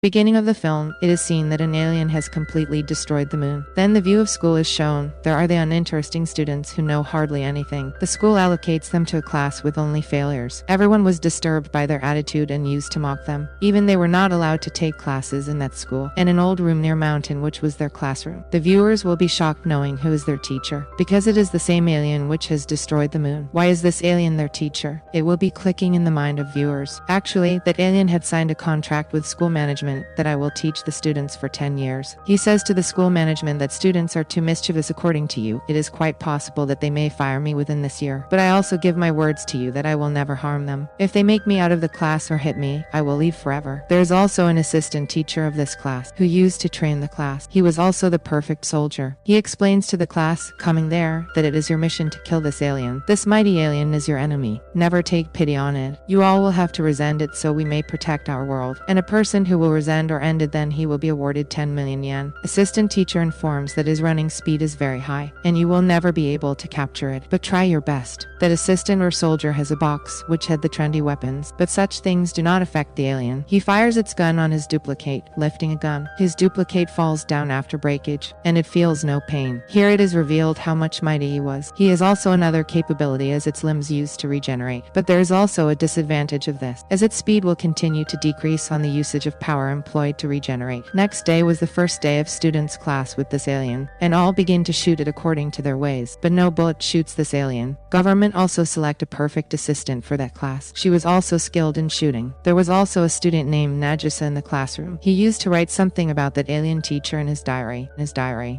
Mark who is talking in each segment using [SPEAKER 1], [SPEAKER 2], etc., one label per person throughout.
[SPEAKER 1] Beginning of the film, it is seen that an alien has completely destroyed the moon. Then the view of school is shown. There are the uninteresting students who know hardly anything. The school allocates them to a class with only failures. Everyone was disturbed by their attitude and used to mock them. Even they were not allowed to take classes in that school. And an old room near mountain which was their classroom. The viewers will be shocked knowing who is their teacher. Because it is the same alien which has destroyed the moon. Why is this alien their teacher? It will be clicking in the mind of viewers. Actually, that alien had signed a contract with school management that I will teach the students for 10 years. He says to the school management that students are too mischievous according to you. It is quite possible that they may fire me within this year. But I also give my words to you that I will never harm them. If they make me out of the class or hit me, I will leave forever. There is also an assistant teacher of this class who used to train the class. He was also the perfect soldier. He explains to the class, coming there, that it is your mission to kill this alien. This mighty alien is your enemy. Never take pity on it. You all will have to resent it so we may protect our world. And a person who will resent or end it, then he will be awarded 10 million yen. Assistant teacher informs that his running speed is very high, and you will never be able to capture it, but try your best. That assistant or soldier has a box which had the trendy weapons, but such things do not affect the alien. He fires its gun on his duplicate, lifting a gun. His duplicate falls down after breakage, and it feels no pain. Here it is revealed how much mighty he was. He has also another capability as its limbs used to regenerate, but there is also a disadvantage of this, as its speed will continue to decrease on the usage of power employed to regenerate. Next day was the first day of students' class with this alien, and all begin to shoot it according to their ways, but no bullet shoots this alien. Government also select a perfect assistant for that class. She was also skilled in shooting. There was also a student named Nagisa in the classroom. He used to write something about that alien teacher in his diary,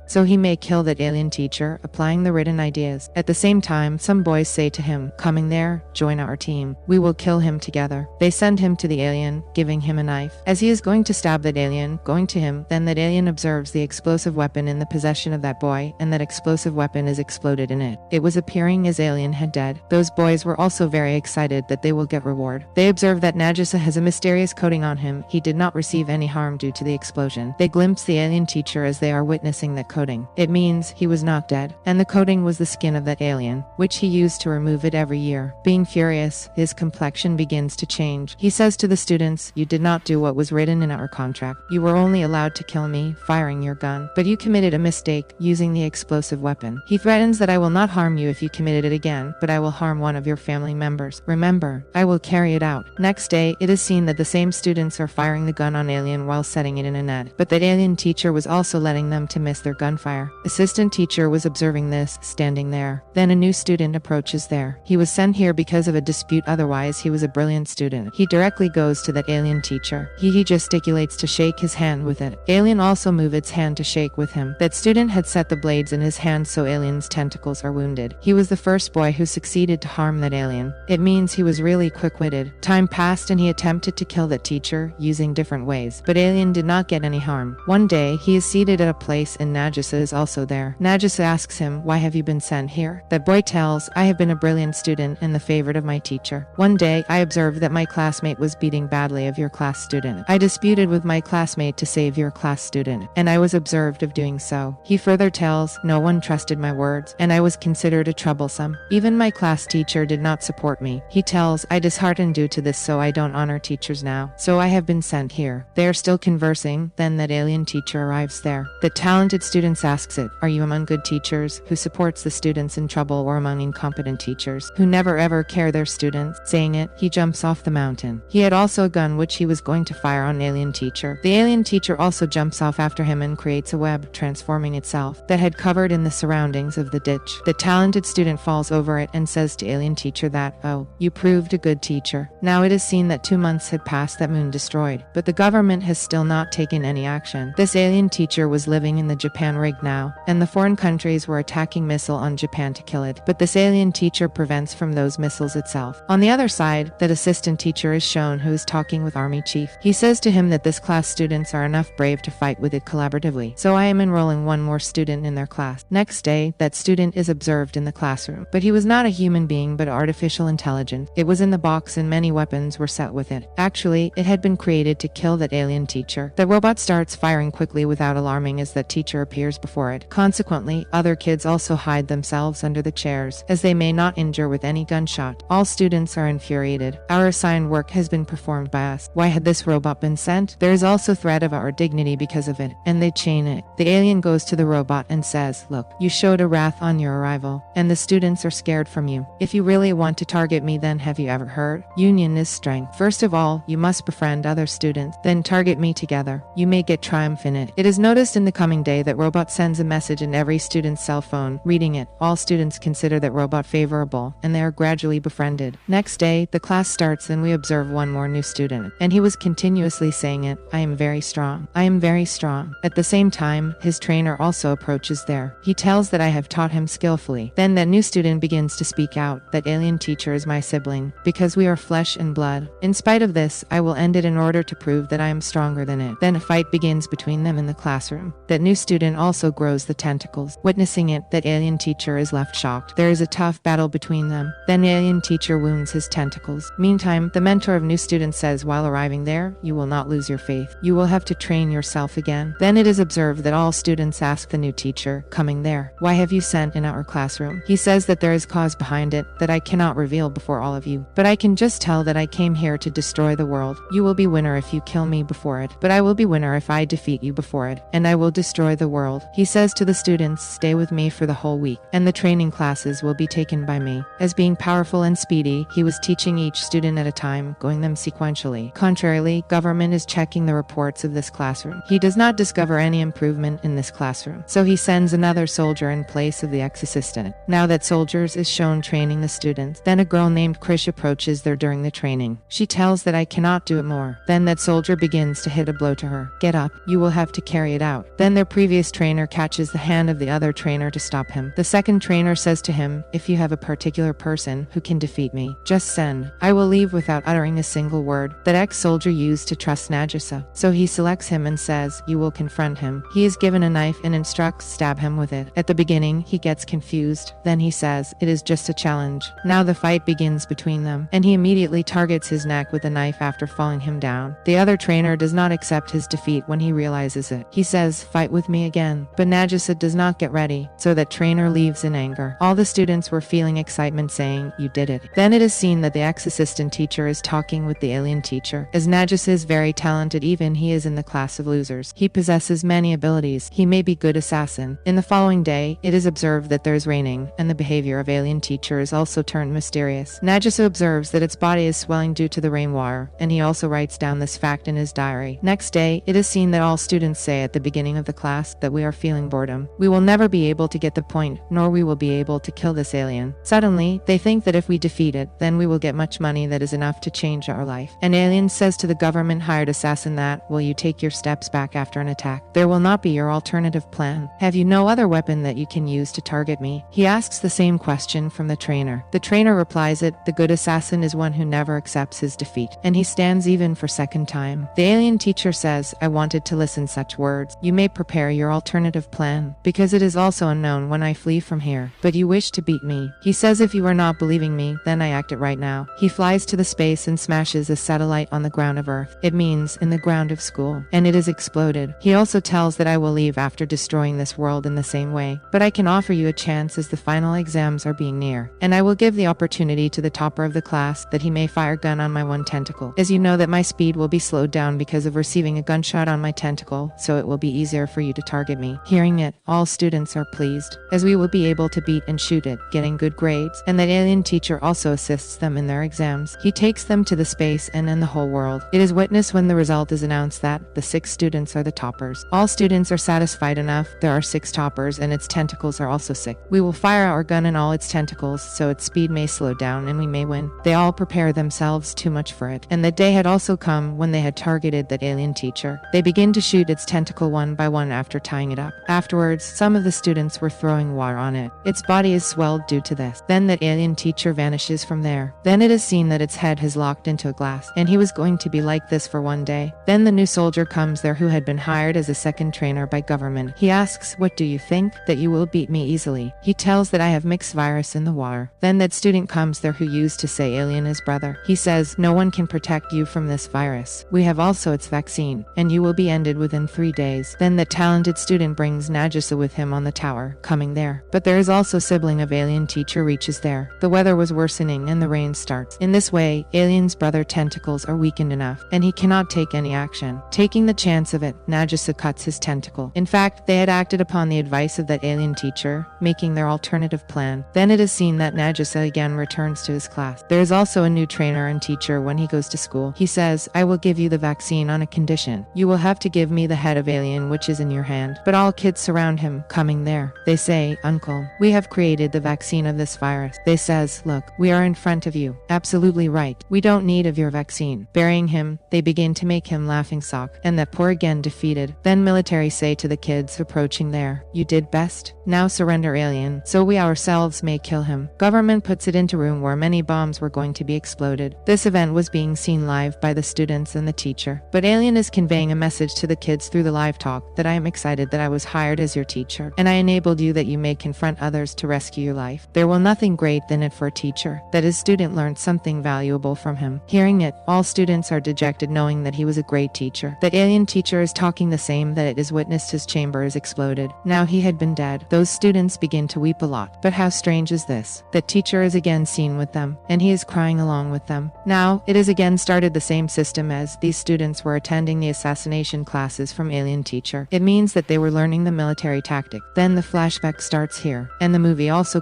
[SPEAKER 1] so he may kill that alien teacher, applying the written ideas. At the same time, some boys say to him, coming there, join our team. We will kill him together. They send him to the alien, giving him a knife. As he is going to stab that alien, going to him, then that alien observes the explosive weapon in the possession of that boy, and that explosive weapon is exploded in it. It was appearing as alien had dead. Those boys were also very excited that they will get reward. They observe that Nagisa has a mysterious coating on him. He did not receive any harm due to the explosion. They glimpse the alien teacher as they are witnessing that coating. It means he was not dead, and the coating was the skin of that alien, which he used to remove it every year. Being furious, his complexion begins to change. He says to the students, you did not do what was written in our contract. You were only allowed to kill me, firing your gun. But you committed a mistake, using the explosive weapon. He threatens that I will not harm you if you committed it again, but I will harm one of your family members. Remember, I will carry it out. Next day, it is seen that the same students are firing the gun on alien while setting it in a net. But that alien teacher was also letting them to miss their gunfire. Assistant teacher was observing this, standing there. Then a new student approaches there. He was sent here because of a dispute, otherwise he was a brilliant student. He directly goes to that alien teacher. He gesticulates to shake his hand with it. Alien also move its hand to shake with him. That student had set the blades in his hand so alien's tentacles are wounded. He was the first boy who succeeded to harm that alien. It means he was really quick-witted. Time passed and he attempted to kill that teacher using different ways, but alien did not get any harm. One day, he is seated at a place and Nagisa is also there. Nagisa asks him, why have you been sent here? That boy tells, I have been a brilliant student and the favorite of my teacher. One day, I observed that my classmate was beating badly of your class student. I disputed with my classmate to save your class student, and I was observed of doing so. He further tells, no one trusted my words, and I was considered a troublesome. Even my class teacher did not support me. He tells, I disheartened due to this, so I don't honor teachers now. So I have been sent here. They are still conversing, then that alien teacher arrives there. The talented students asks it, are you among good teachers, who supports the students in trouble, or among incompetent teachers, who never ever care their students? Saying it, he jumps off the mountain. He had also a gun which he was going to fire on alien teacher. The alien teacher also jumps off after him and creates a web, transforming itself, that had covered in the surroundings of the ditch. The talented student falls over it and says to alien teacher that, oh, you proved a good teacher. Now it is seen that 2 months had passed that moon destroyed, but the government has still not taken any action. This alien teacher was living in the Japan rig now, and the foreign countries were attacking missile on Japan to kill it, but this alien teacher prevents from those missiles itself. On the other side, that assistant teacher is shown who is talking with army chief. He says to him that this class students are enough brave to fight with it collaboratively, so I am enrolling one more student in their class. Next day, that student is observed in the classroom, but he was not a human being but artificial intelligence. It was in the box and many weapons were set with it. Actually, it had been created to kill that alien teacher. The robot starts firing quickly without alarming as that teacher appears before it. Consequently, other kids also hide themselves under the chairs, as they may not injure with any gunshot. All students are infuriated. Our assigned work has been performed by us. Why had this robot been sent, there is also threat of our dignity because of it, and they chain it. The alien goes to the robot and says, look, you showed a wrath on your arrival, and the students are scared from you. If you really want to target me, then have you ever heard? Union is strength. First of all, you must befriend other students, then target me together. You may get triumph in it. It is noticed in the coming day that robot sends a message in every student's cell phone. Reading it, all students consider that robot favorable, and they are gradually befriended. Next day, the class starts and we observe one more new student, and he was continuously saying it, I am very strong. I am very strong. At the same time, his trainer also approaches there. He tells that I have taught him skillfully. Then that new student begins to speak out, that alien teacher is my sibling, because we are flesh and blood. In spite of this, I will end it in order to prove that I am stronger than it. Then a fight begins between them in the classroom. That new student also grows the tentacles. Witnessing it, that alien teacher is left shocked. There is a tough battle between them. Then the alien teacher wounds his tentacles. Meantime, the mentor of new students says while arriving there, you will not lose your faith. You will have to train yourself again. Then it is observed that all students ask the new teacher, coming there, why have you sent in our classroom? He says that there is cause behind it, that I cannot reveal before all of you. But I can just tell that I came here to destroy the world. You will be winner if you kill me before it, but I will be winner if I defeat you before it, and I will destroy the world. He says to the students, stay with me for the whole week, and the training classes will be taken by me. As being powerful and speedy, he was teaching each student at a time, going them sequentially. Contrarily, government is checking the reports of this classroom. He does not discover any improvement in this classroom, so he sends another soldier in place of the ex-assistant. Now that soldiers is shown training the students, then a girl named Krish approaches there during the training. She tells that I cannot do it more. Then that soldier begins to hit a blow to her. Get up, you will have to carry it out. Then their previous trainer catches the hand of the other trainer to stop him. The second trainer says to him, if you have a particular person who can defeat me, just send. I will leave without uttering a single word. That ex-soldier used to trust Nagisa. So he selects him and says, you will confront him. He is given a knife and instructs, stab him with it. At the beginning, he gets confused. Then he says, it is just a challenge. Now the fight begins between them, and he immediately targets his neck with a knife after falling him down. The other trainer does not accept his defeat when he realizes it. He says, fight with me again. But Nagisa does not get ready, so that trainer leaves in anger. All the students were feeling excitement saying, you did it. Then it is seen that the ex-assistant teacher is talking with the alien teacher. As Nagisa is very talented, even he is in the class of losers. He possesses many abilities. He may be good assassin. In the following day, it is observed that there is raining, and the behavior of alien teacher is also turned mysterious. Nagisa observes that its body is swelling due to the rainwater, and he also writes down this fact in his diary. Next day, it is seen that all students say at the beginning of the class that we are feeling boredom. We will never be able to get the point, nor we will be able to kill this alien. Suddenly, they think that if we defeat it, then we will get much money that is enough to change our life. An alien says to the government-hired assassin that, will you take your steps back after an attack? There will not be your alternative plan. Have you no other weapon that you can use to target me? He asks the same question from the trainer. The trainer replies it, the good assassin is one who never accepts his defeat, and he stands even for second time. The alien teacher says, I wanted to listen such words. You may prepare your alternative plan, because it is also unknown when I flee from here, but you wish to beat me. He says if you are not believing me, then I act it right now. He flies to the space and smashes a satellite on the ground of Earth. It means in the ground of school, and it is exploded. He also tells that I will leave after destroying this world in the same way, but I can offer you a chance as the final exams are being near, and I will give the opportunity to the topper of the class that he may fire a gun on my one tentacle, as you know that my speed will be slowed down because of receiving a gunshot on my tentacle, so it will be easier for you to target me. Hearing it, all students are pleased, as we will be able to beat and shoot it, getting good grades, and that alien teacher also assists them in their exams. He takes them to the space and in the whole world. It is witnessed when the result is announced that the 6 students are the toppers. All students are satisfied enough. There are 6 toppers and its tentacles are also 6. We will fire our gun in all its tentacles so its speed may slow down and we may win. They all prepare themselves too much for it. And the day had also come when they had targeted that alien teacher. They begin to shoot its tentacle one by one after tying it up. Afterwards, some of the students were throwing water on it. Its body is swelled due to this. Then that alien teacher vanishes from there. Then it is seen that its head has locked into a glass, and he was going to be like this for one day. Then the new soldier comes there who had been hired as a second trainer by government. He asks, what do you think? That you will beat me easily. He tells that I have mixed virus in the water. Then that student comes there who used to say alien is brother. He says, no one can protect you from this virus. We have also its vaccine, and you will be ended within 3 days. Then the talented student brings Nagisa with him on the tower, coming there. But there is also sibling of alien teacher reaches there. The weather was worsening and the rain starts. In this way, alien's brother tentacles are weakened enough, and he cannot not take any action. Taking the chance of it, Nagisa cuts his tentacle. In fact, they had acted upon the advice of that alien teacher, making their alternative plan. Then it is seen that Nagisa again returns to his class. There is also a new trainer and teacher when he goes to school. He says, I will give you the vaccine on a condition. You will have to give me the head of alien which is in your hand. But all kids surround him, coming there. They say, Uncle, we have created the vaccine of this virus. They says, look, we are in front of you. Absolutely right. We don't need of your vaccine. Burying him, they begin to make him laughingstock, and that poor again defeated. Then military say to the kids approaching there, you did best. Now surrender alien, so we ourselves may kill him. Government puts it into room where many bombs were going to be exploded. This event was being seen live by the students and the teacher. But alien is conveying a message to the kids through the live talk that I am excited that I was hired as your teacher, and I enabled you that you may confront others to rescue your life. There will nothing great than it for a teacher, that his student learned something valuable from him. Hearing it, all students are dejected knowing that he was a great teacher. That alien teacher is talking the same that it is witnessed his chamber is exploded. Now he had been dead. Those students begin to weep a lot. But how strange is this? That teacher is again seen with them, and he is crying along with them. Now, it is again started the same system as these students were attending the assassination classes from alien teacher. It means that they were learning the military tactic. Then the flashback starts here, and the movie also